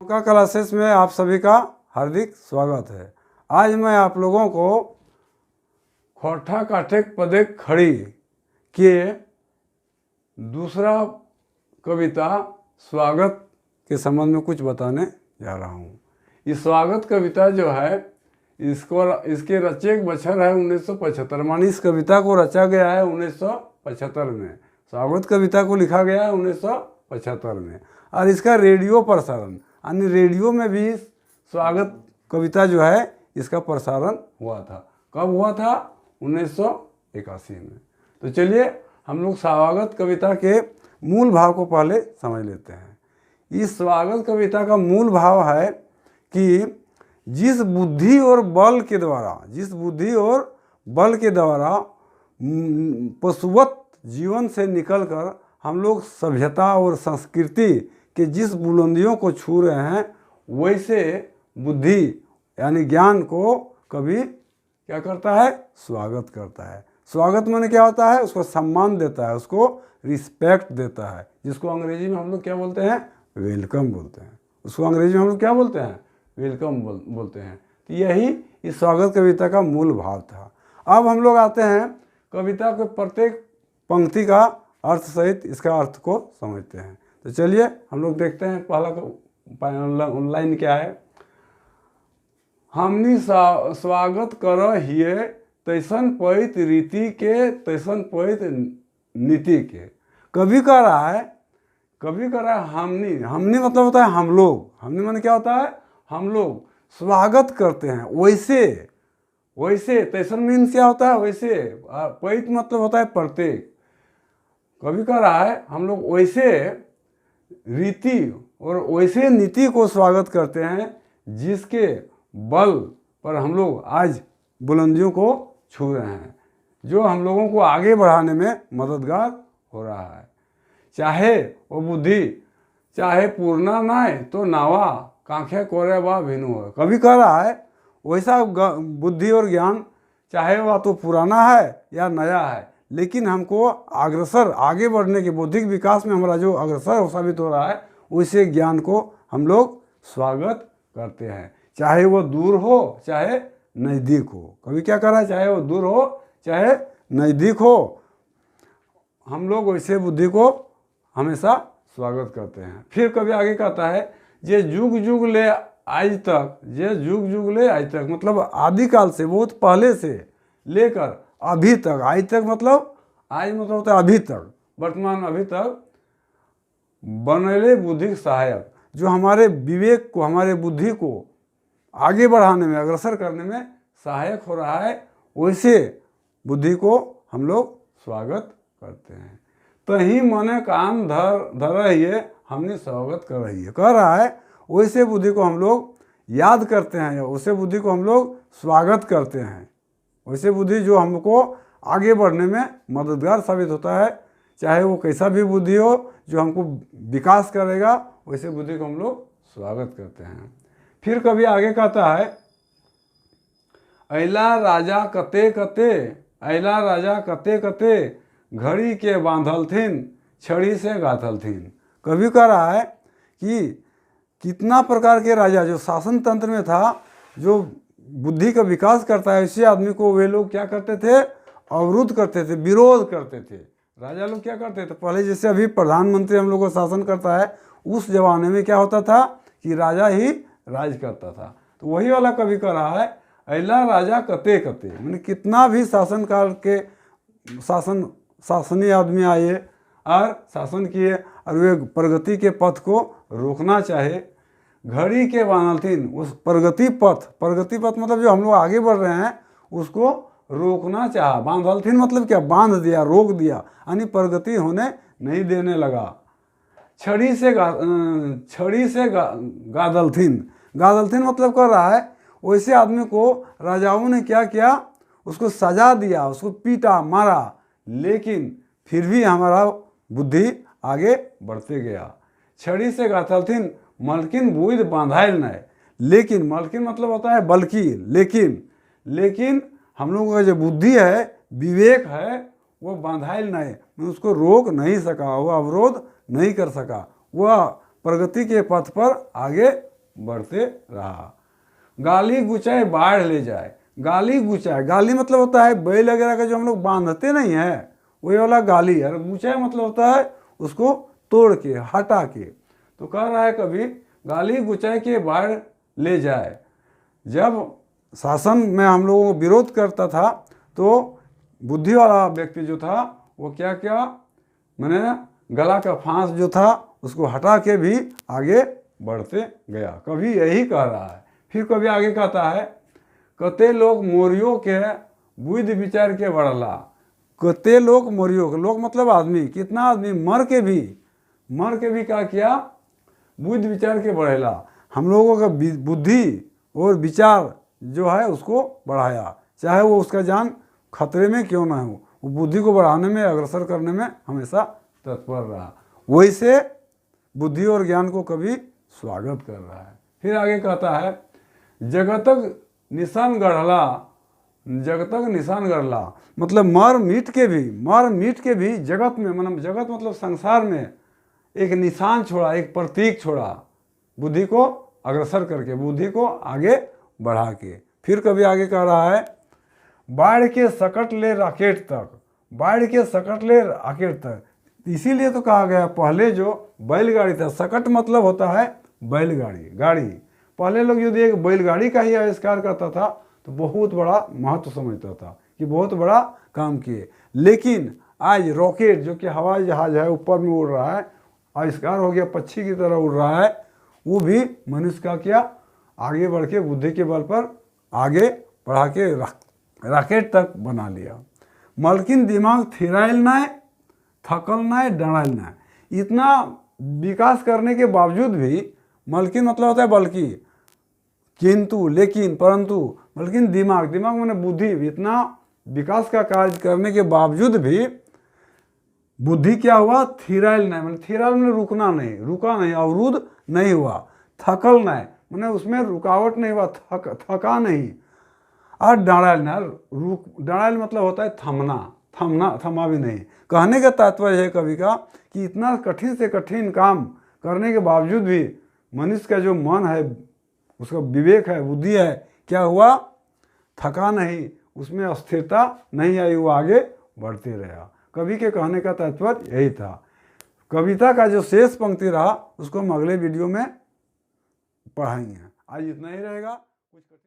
का क्लासेस में आप सभी का हार्दिक स्वागत है। आज मैं आप लोगों को खोरठा काठे पदे खड़ी के दूसरा कविता स्वागत के संबंध में कुछ बताने जा रहा हूँ। ये स्वागत कविता जो है इसके रचे बछर है 1975, मानी इस कविता को रचा गया है 1975 में। स्वागत कविता को लिखा गया है 1975 में और इसका रेडियो प्रसारण यानी रेडियो में भी स्वागत कविता जो है इसका प्रसारण हुआ था। कब हुआ था? 1981 में। तो चलिए हम लोग स्वागत कविता के मूल भाव को पहले समझ लेते हैं। इस स्वागत कविता का मूल भाव है कि जिस बुद्धि और बल के द्वारा पशुवत जीवन से निकलकर हम लोग सभ्यता और संस्कृति के जिस बुलंदियों को छू रहे हैं, वैसे बुद्धि यानी ज्ञान को कभी क्या करता है? स्वागत करता है। स्वागत माने क्या होता है? उसको सम्मान देता है, उसको रिस्पेक्ट देता है, जिसको अंग्रेजी में हम लोग क्या बोलते हैं? वेलकम बोलते हैं। उसको अंग्रेजी में हम लोग क्या बोलते हैं? वेलकम बोलते हैं। तो यही इस स्वागत कविता का मूल भाव था। अब हम लोग आते हैं कविता के प्रत्येक पंक्ति का अर्थ सहित इसका अर्थ को समझते हैं। तो चलिए हम लोग देखते हैं पहला लाइन क्या है। हमनी स्वागत कर हिये तैसन पैत रीति के तैसन पैत नीति के। कभी कह रहा है हमनी मतलब होता है हम लोग। हमनी माने क्या होता है? हम लोग स्वागत करते हैं वैसे तैसन मीन्स क्या होता है? वैसे। पैत मतलब होता है प्रत्येक। कभी कह रहा है हम लोग वैसे रीति और वैसे नीति को स्वागत करते हैं जिसके बल पर हम लोग आज बुलंदियों को छू रहे हैं, जो हम लोगों को आगे बढ़ाने में मददगार हो रहा है। चाहे वो बुद्धि चाहे पूर्णा नाय तो नावा कांखे कोरे वा भिनु हो। कभी कह रहा है वैसा बुद्धि और ज्ञान चाहे वह तो पुराना है या नया है, लेकिन हमको अग्रसर आगे बढ़ने के बौद्धिक विकास में हमारा जो अग्रसर साबित हो रहा है, उसे ज्ञान को हम लोग स्वागत करते हैं, चाहे वो दूर हो चाहे नज़दीक हो। कभी क्या कर रहा है? चाहे वो दूर हो चाहे नज़दीक हो, हम लोग वैसे बुद्धि को हमेशा स्वागत करते हैं। फिर कभी आगे कहता है जे जुग जुग ले आज तक मतलब आदिकाल से, बहुत पहले से लेकर अभी तक। आज तक मतलब आज मतलब होता है अभी तक, वर्तमान अभी तक। बनले बुद्धि सहायक, जो हमारे विवेक को हमारे बुद्धि को आगे बढ़ाने में अग्रसर करने में सहायक हो रहा है, वैसे बुद्धि को हम लोग स्वागत करते हैं। तही मने कान धर रहिए हमने स्वागत कर रही है। कह रहा है वैसे बुद्धि को हम लोग याद करते हैं, वैसे बुद्धि को हम लोग स्वागत करते हैं। वैसे बुद्धि जो हमको आगे बढ़ने में मददगार साबित होता है, चाहे वो कैसा भी बुद्धि हो जो हमको विकास करेगा, वैसे बुद्धि को हम लोग स्वागत करते हैं। फिर कभी आगे कहता है अला राजा कते कते घड़ी के बांधलथिन छड़ी से गाथलथिन। कभी कह रहा है कि कितना प्रकार के राजा जो शासन तंत्र में था, जो बुद्धि का विकास करता है, इसी आदमी को वे लोग क्या करते थे? अवरुद्ध करते थे, विरोध करते थे। राजा लोग क्या करते थे? पहले जैसे अभी प्रधानमंत्री हम लोग को शासन करता है, उस जमाने में क्या होता था कि राजा ही राज करता था। तो वही वाला कभी कह रहा है अला राजा कते कते, मैंने कितना भी शासन काल के शासनीय आदमी आए और शासन किए और वे प्रगति के पथ को रोकना चाहे, घड़ी के बांधलथिन, उस प्रगति पथ मतलब जो हम लोग आगे बढ़ रहे हैं उसको रोकना चाहा। बांधलथिन मतलब क्या? बांध दिया, रोक दिया, यानी प्रगति होने नहीं देने लगा। छड़ी से गादलथिन मतलब कर रहा है वैसे आदमी को राजाओं ने क्या किया? उसको सजा दिया, उसको पीटा मारा, लेकिन फिर भी हमारा बुद्धि आगे बढ़ते गया। छड़ी से गाथलथिन मलकिन बुध बांधाइल न। लेकिन मलकिन मतलब होता है बल्कि, लेकिन हम लोगों का जो बुद्धि है, विवेक है, वो बांधाइल नहीं, मैं उसको रोक नहीं सका, वो अवरोध नहीं कर सका, वह प्रगति के पथ पर आगे बढ़ते रहा। गाली गुचाए बाढ़ ले जाए। गाली गुचाए, गाली मतलब होता है बैल वगैरह का जो हम लोग बांधते नहीं है वही वाला गाली है। गुचाए मतलब होता है उसको तोड़ के, हटा के। तो कह रहा है कभी गाली गुचाए के बाढ़ ले जाए। जब शासन में हम लोगों को विरोध करता था तो बुद्धि वाला व्यक्ति जो था वो क्या क्या मैंने गला का फांस जो था उसको हटा के भी आगे बढ़ते गया। कभी यही कह रहा है। फिर कभी आगे कहता है कते लोग मोरियों के बुद्धि विचार के बढ़ला। कते लोग मोरियों के, लोग मतलब आदमी, कितना आदमी मर के भी क्या किया, बुद्धि विचार के बढ़ेला। हम लोगों का बुद्धि और विचार जो है उसको बढ़ाया, चाहे वो उसका जान खतरे में क्यों ना हो, वो बुद्धि को बढ़ाने में, अग्रसर करने में हमेशा तत्पर रहा। वैसे बुद्धि और ज्ञान को कभी स्वागत कर रहा है। फिर आगे कहता है जगतक निशान गढ़ला। जगतक निशान गढ़ला मतलब मर मिट के भी जगत में, मतलब जगत मतलब संसार में एक निशान छोड़ा, एक प्रतीक छोड़ा, बुद्धि को अग्रसर करके, बुद्धि को आगे बढ़ा के। फिर कभी आगे कह रहा है बाढ़ के सकट ले राकेट तक। बाढ़ के सकट ले राकेट तक, इसीलिए तो कहा गया पहले जो बैलगाड़ी था, सकट मतलब होता है बैलगाड़ी, गाड़ी। पहले लोग यदि एक बैलगाड़ी का ही आविष्कार करता था तो बहुत बड़ा महत्व समझता था कि बहुत बड़ा काम किए। लेकिन आज रॉकेट जो कि हवाई जहाज है, ऊपर में उड़ रहा है, आविष्कार हो गया, पक्षी की तरह उड़ रहा है, वो भी मनुष्य का क्या आगे बढ़ के बुद्धि के बल पर आगे बढ़ा के रॉकेट तक बना लिया। मलकिन दिमाग थिराइल नाय, थकल नाय, डराइल नाय। इतना विकास करने के बावजूद भी, मलकिन मतलब होता है बल्कि, किंतु, लेकिन, परंतु, मलकिन दिमाग माने बुद्धि, इतना विकास का कार्य करने के बावजूद भी बुद्धि क्या हुआ, थिराइल नहीं, मतलब थिराइल में रुका नहीं, अवरुद्ध नहीं हुआ। थकल नहीं मैंने उसमें रुकावट नहीं हुआ, थका नहीं। और डराइल मतलब होता है थमा भी नहीं। कहने का तात्पर्य है कवि का कि इतना कठिन से कठिन काम करने के बावजूद भी मनुष्य का जो मन है, उसका विवेक है, बुद्धि है, क्या हुआ, थका नहीं, उसमें अस्थिरता नहीं आई, वो आगे बढ़ते रहा। कवि के कहने का तात्पर्य यही था। कविता का जो शेष पंक्ति रहा उसको हम अगले वीडियो में पढ़ाएंगे। आज इतना ही रहेगा।